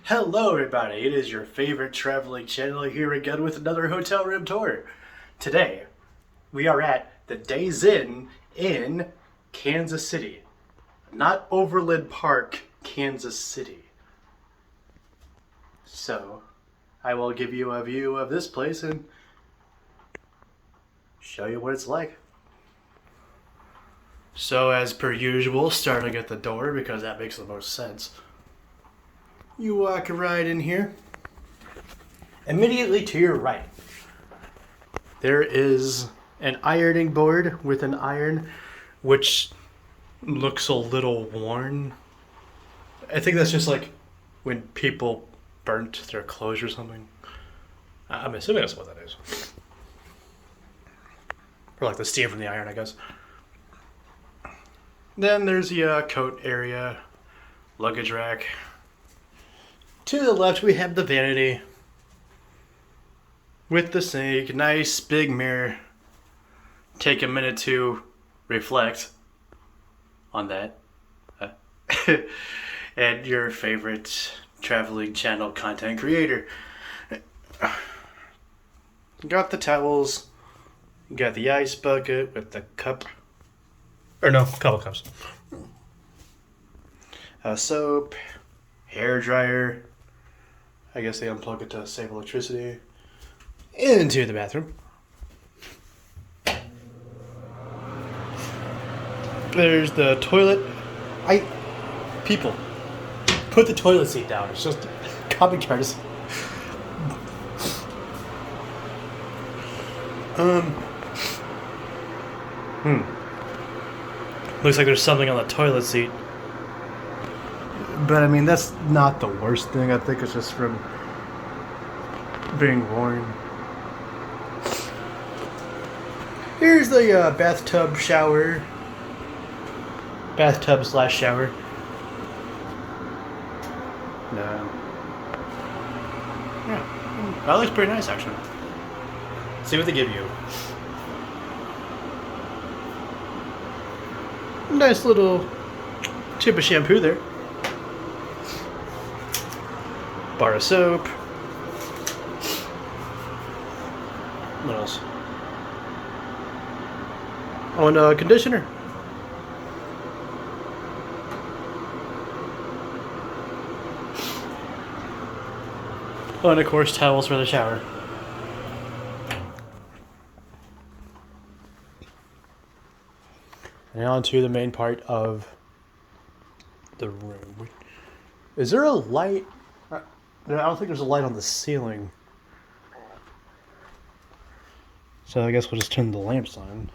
Hello, everybody. It is your favorite traveling channel here again with another hotel room tour. Today, we are at the Days Inn in Kansas City, not Overland Park, Kansas City. So, I will give you a view of this place and show you what it's like. So, as per usual, starting at the door because that makes the most sense. You walk right in here. Immediately to your right, there is an ironing board with an iron, which looks a little worn. I think that's just like when people burnt their clothes or something. I'm assuming that's what that is. Or like the steam from the iron, I guess. Then there's the coat area, luggage rack. To the left, we have the vanity with the sink, nice big mirror. Take a minute to reflect on that. And your favorite traveling channel content creator. Got the towels, got the ice bucket with the cup. Or no, couple cups. Soap, hair dryer. I guess they unplug it to save electricity. Into the bathroom. There's the toilet. People, put the toilet seat down. It's just common courtesy. Looks like there's something on the toilet seat. But I mean, that's not the worst thing. I think it's just from being worn. Here's the bathtub shower. Bathtub / shower. No. Yeah, that looks pretty nice actually. See what they give you. Nice little tube of shampoo there. Bar of soap. What else? Oh, and a conditioner. Oh, and of course, towels for the shower. And on to the main part of the room. Is there a light? I don't think there's a light on the ceiling. So I guess we'll just turn the lamps on.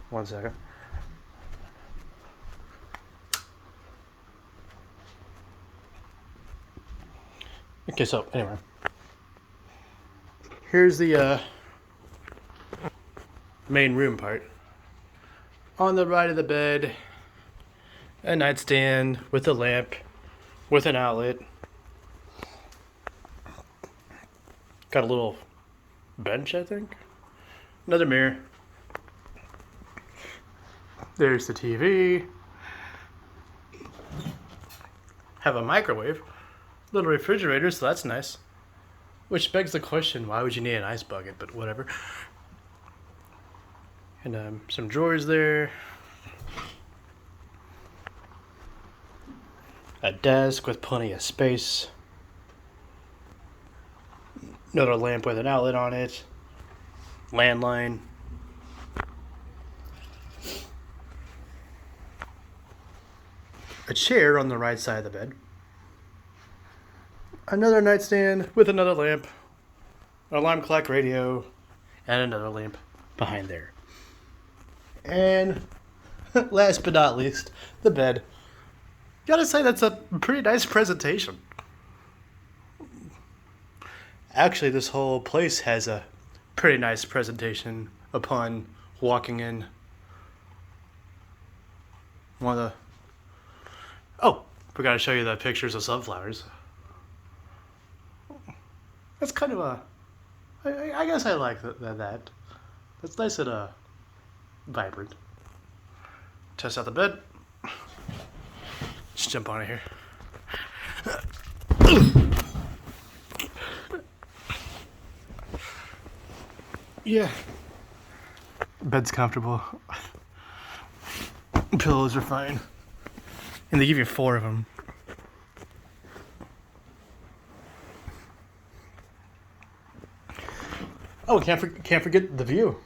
1 second. Okay, so anyway. Here's the main room part. On the right of the bed, a nightstand with a lamp, with an outlet. Got a little bench, I think. Another mirror. There's the TV. Have a microwave. Little refrigerator, so that's nice. Which begs the question, why would you need an ice bucket? But whatever. And some drawers there. A desk with plenty of space. Another lamp with an outlet on it. Landline. A chair on the right side of the bed. Another nightstand with another lamp. An alarm clock radio. And another lamp behind there. And last but not least, the bed. Gotta say, that's a pretty nice presentation. Actually, this whole place has a pretty nice presentation upon walking in. Oh, forgot to show you the pictures of sunflowers. That's kind of I guess I like that. That's nice and vibrant. Test out the bed. Just jump on it here. Yeah. Bed's comfortable. Pillows are fine. And they give you 4 of them. Oh, can't forget the view.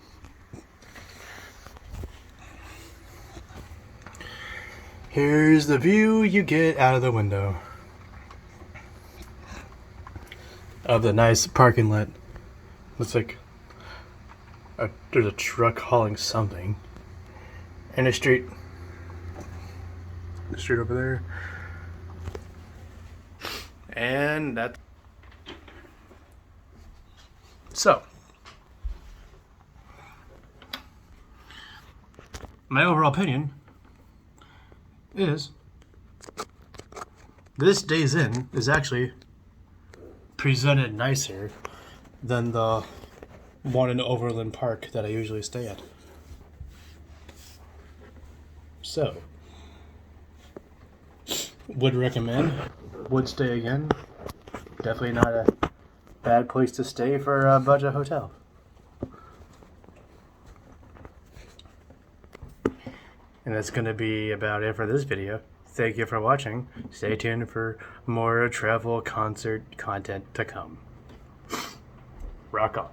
Here's the view you get out of the window of the nice parking lot. Looks like there's a truck hauling something. And a street. The street over there. And that's... So, my overall opinion is this Days Inn is actually presented nicer than the one in Overland Park that I usually stay at. So, would recommend, would stay again. Definitely not a bad place to stay for a budget hotel. And that's going to be about it for this video. Thank you for watching. Stay tuned for more travel concert content to come. Rock on.